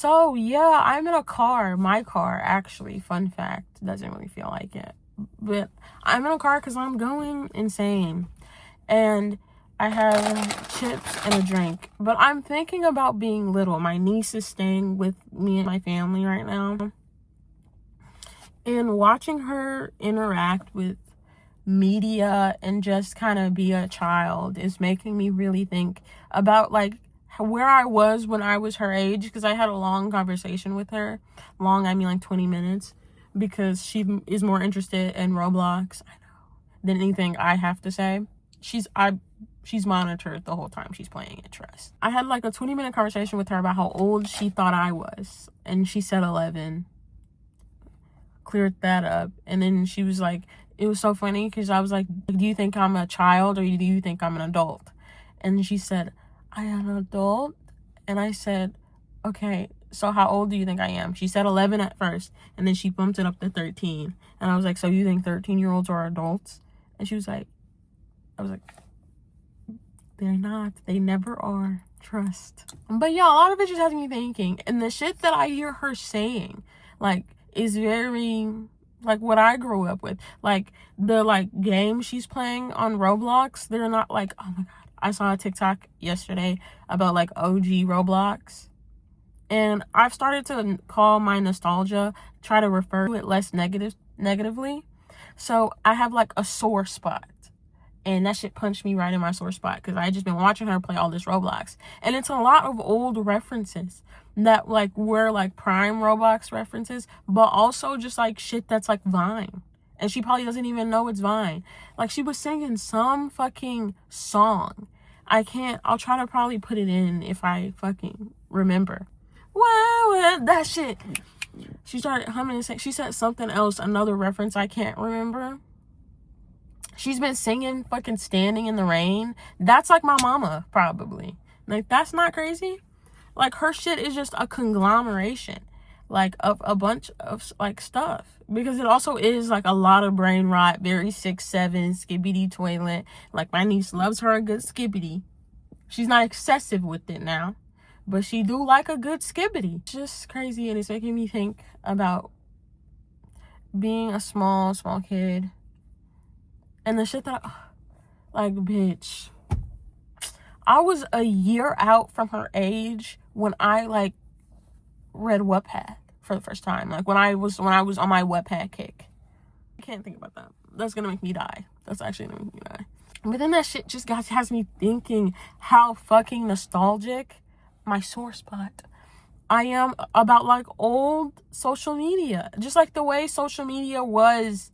So yeah, I'm in a car, my car actually, fun fact, doesn't really feel like it, but I'm in a car because I'm going insane, and I have chips and a drink, but I'm thinking about being little. My niece is staying with me and my family right now, and watching her interact with media and just kind of be a child is making me really think about like where I was when I was her age, because I had a long conversation with her. Long, I mean like 20 minutes, because she is more interested in Roblox than anything I have to say. She's monitored the whole time she's playing it, trust. I had like a 20-minute conversation with her about how old she thought I was, and she said 11. Cleared that up, and then she was like, it was so funny because I was like, do you think I'm a child or do you think I'm an adult? And she said, I am an adult. And I said, okay, so how old do you think I am? She said 11 at first, and then she bumped it up to 13. And I was like, so you think 13-year-olds are adults? And she was like, I was like, they're not. They never are. Trust. But yeah, a lot of it just has me thinking. And the shit that I hear her saying, like, is very like what I grew up with. Like the like game she's playing on Roblox, they're not like, oh my god. I saw a TikTok yesterday about like OG Roblox. And I've started to call my nostalgia, try to refer to it less negatively. So I have like a sore spot. And that shit punched me right in my sore spot because I just been watching her play all this Roblox. And it's a lot of old references that like were like prime Roblox references, but also just like shit that's like Vine. And she probably doesn't even know it's Vine. Like she was singing some fucking song. I'll try to probably put it in if I fucking remember. Wow, that shit. She started humming and saying, she said something else, another reference I can't remember. She's been singing fucking Standing in the Rain. That's like my mama, probably. Like, that's not crazy. Like, her shit is just a conglomeration, like, of a bunch of, like, stuff. Because it also is, like, a lot of brain rot, very 6'7", skibbity toilet. Like, my niece loves her a good skibbity. She's not excessive with it now, but she do like a good skibbity. It's just crazy, and it's making me think about being a small kid. And the shit that like, bitch, I was a year out from her age when I, like, read Wattpad for the first time. Like, when I was on my Wattpad kick. I can't think about that. That's gonna make me die. That's actually gonna make me die. But then that shit just has me thinking how fucking nostalgic, my sore spot, I am about, like, old social media. Just, like, the way social media was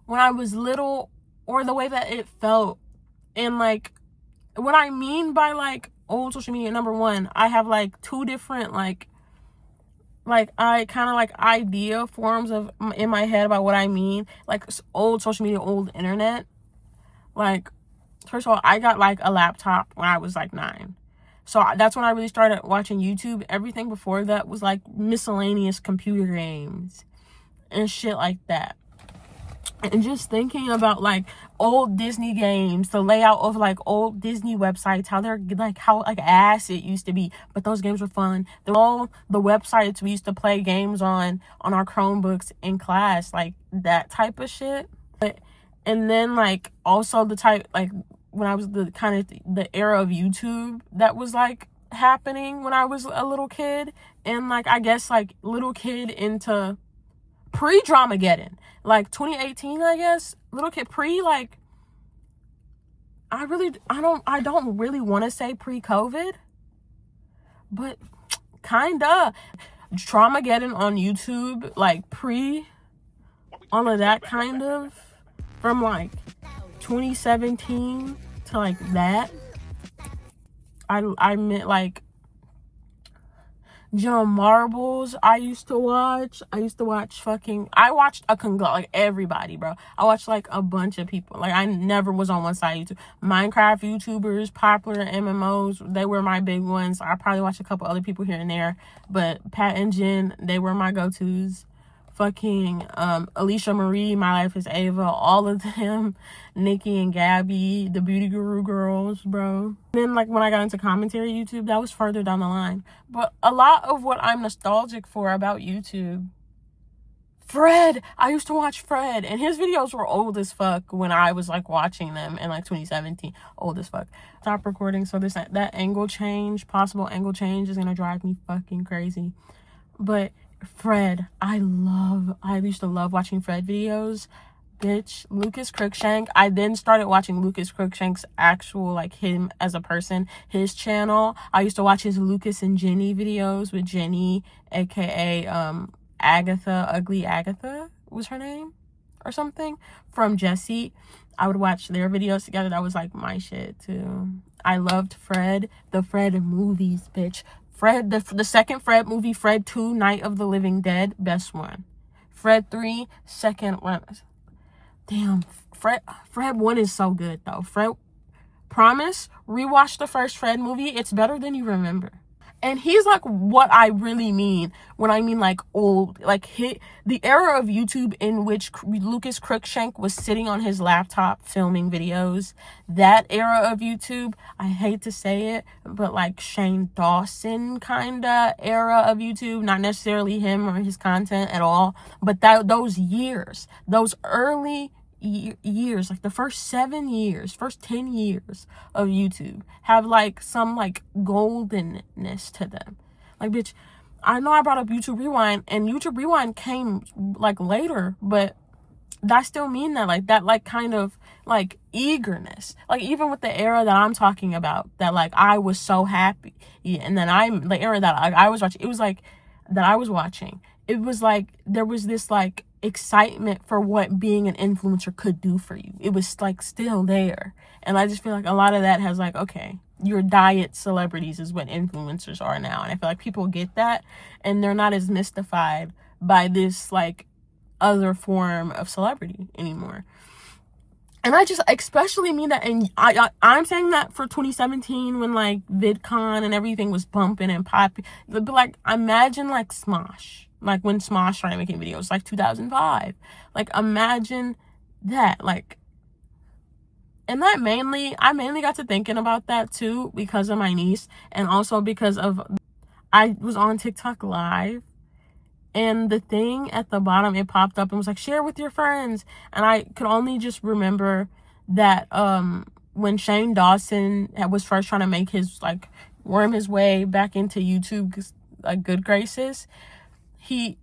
when I was little, or the way that it felt. And like what I mean by like old social media, number one, I have like two different like I kind of like idea forms of in my head about what I mean. Like old social media, old internet. Like, first of all, I got like a laptop when I was like 9. So that's when I really started watching YouTube. Everything before that was like miscellaneous computer games and shit like that. And just thinking about like old Disney games, the layout of like old Disney websites, how they're like, how like ass it used to be, but those games were fun. They're all the websites we used to play games on our Chromebooks in class, like that type of shit. And then like also the type, like when I was the kind of the era of YouTube that was like happening when I was a little kid, and like I guess like little kid into pre-Dramageddon, like 2018, I guess, little kid pre, like I don't really want to say pre-COVID, but kinda Dramageddon on YouTube, like pre all of that, kind of from like 2017 to like that. I meant like Marbles. I used to watch fucking, I watched like everybody, bro. I watched like a bunch of people. Like I never was on one side of YouTube. Minecraft YouTubers, popular MMOs, they were my big ones. I probably watched a couple other people here and there, but Pat and Jen, they were my go-tos fucking Alicia Marie, My Life is Ava, all of them, Nikki and Gabby, the Beauty Guru girls, bro. Then like when I got into commentary YouTube, that was further down the line. But a lot of what I'm nostalgic for about YouTube, Fred, I used to watch Fred, and his videos were old as fuck when I was like watching them in like 2017. Old as fuck. Stop recording. So that angle change, possible angle change, is gonna drive me fucking crazy. But Fred, I used to love watching Fred videos. Bitch, Lucas Cruikshank. I then started watching Lucas Cruikshank's actual, like, him as a person, his channel. I used to watch his Lucas and Jenny videos with Jenny, aka Agatha, Ugly Agatha was her name or something, from Jessie. I would watch their videos together. That was like my shit too. I loved Fred, the Fred movies, bitch. Fred, the second Fred movie, Fred 2, Night of the Living Dead, best one. Fred 3, second one. Damn, Fred 1 is so good though. Fred, promise, rewatch the first Fred movie. It's better than you remember. And he's like what I really mean when I mean like old, like the era of YouTube in which Lucas Cruikshank was sitting on his laptop filming videos. That era of YouTube, I hate to say it, but like Shane Dawson kinda era of YouTube, not necessarily him or his content at all, but those years, those early years, like the first 10 years of YouTube have like some like goldenness to them. Like, bitch, I know I brought up YouTube Rewind, and YouTube Rewind came like later, but that still mean that like kind of like eagerness, like even with the era that I'm talking about, that like I was so happy, and then the era that I was watching, it was like that I was watching, it was like there was this like excitement for what being an influencer could do for you. It was like still there. And I just feel like a lot of that has like, okay, your diet celebrities is what influencers are now. And I feel like people get that and they're not as mystified by this like other form of celebrity anymore. And I just especially mean that, and I'm saying that for 2017 when like VidCon and everything was bumping and popping. But like imagine like Smosh. Like when Smosh started making videos, like 2005. Like imagine that. Like, and I mainly got to thinking about that too because of my niece, and also because of I was on TikTok live, and the thing at the bottom, it popped up and was like, share with your friends. And I could only just remember that when Shane Dawson was first trying to make his like worm his way back into YouTube like good graces, he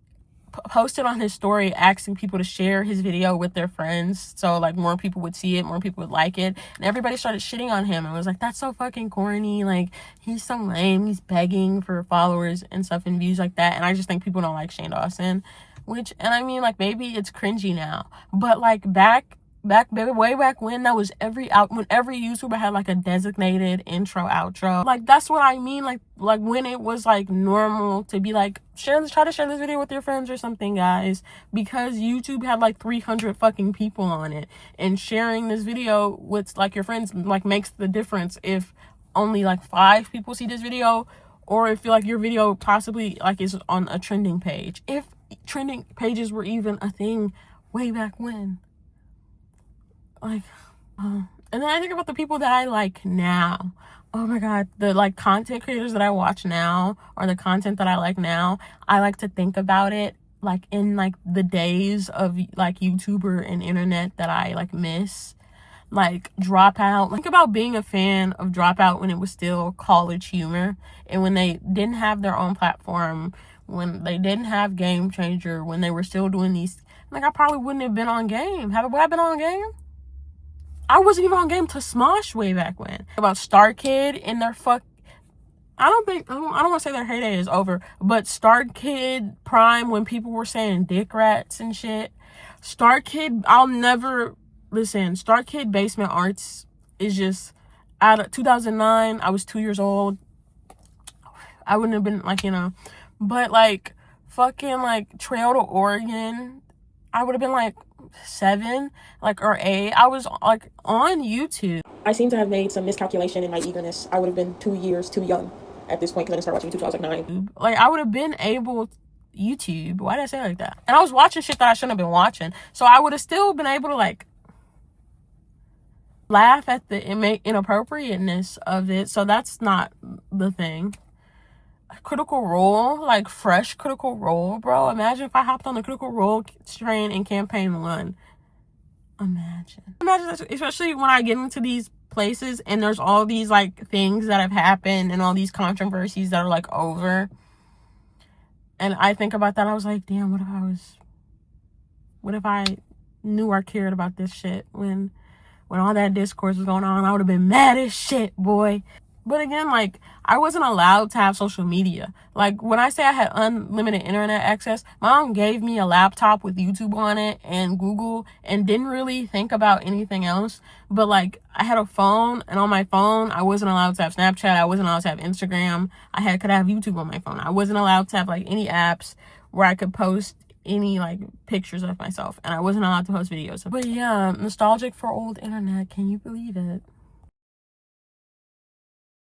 posted on his story asking people to share his video with their friends so like more people would see it, more people would like it, and everybody started shitting on him and was like, that's so fucking corny, like he's so lame, he's begging for followers and stuff and views like that. And I just think people don't like Shane Dawson, which, and I mean like maybe it's cringy now, but like way back when, that was when every YouTuber had like a designated intro outro. Like that's what I mean, like when it was like normal to be like, try to share this video with your friends or something, guys, because YouTube had like 300 fucking people on it, and sharing this video with like your friends like makes the difference if only like 5 people see this video, or if like your video possibly like is on a trending page, if trending pages were even a thing way back when. Like, and then I think about the people that I like now. Oh my god, the like content creators that I watch now, or the content that I like now, I like to think about it like in like the days of like YouTuber and internet that I like miss. Like Dropout. Think about being a fan of Dropout when it was still College Humor, and when they didn't have their own platform, when they didn't have Game Changer, when they were still doing these. Like, I probably wouldn't have been on Game. Would I been on Game? I wasn't even on Game to Smosh way back when. About Star Kid and their I don't want to say their heyday is over, but Star Kid Prime, when people were saying dick rats and shit. Star Kid, Star Kid Basement Arts is just out of 2009. I was 2 years old. I wouldn't have been like, but like fucking like Trail to Oregon, I would have been like 7, like, or 8. I was like on YouTube. I seem to have made some miscalculation in my eagerness. I would have been 2 years too young at this point because I didn't start watching YouTube until I was like 9. Like, I would have been able, YouTube. Why did I say it like that? And I was watching shit that I shouldn't have been watching. So I would have still been able to like laugh at the inappropriateness of it. So that's not the thing. Critical Role, like fresh Critical Role, bro. Imagine if I hopped on the Critical Role train in campaign 1. Imagine that, especially when I get into these places and there's all these like things that have happened and all these controversies that are like over. And I think about that, I was like, damn, what if I knew or cared about this shit when all that discourse was going on? I would have been mad as shit, boy. But again, like, I wasn't allowed to have social media. Like, when I say I had unlimited internet access, my mom gave me a laptop with YouTube on it and Google and didn't really think about anything else. But, like, I had a phone, and on my phone, I wasn't allowed to have Snapchat. I wasn't allowed to have Instagram. Could have YouTube on my phone. I wasn't allowed to have, like, any apps where I could post any, like, pictures of myself. And I wasn't allowed to post videos. But, yeah, nostalgic for old internet. Can you believe it?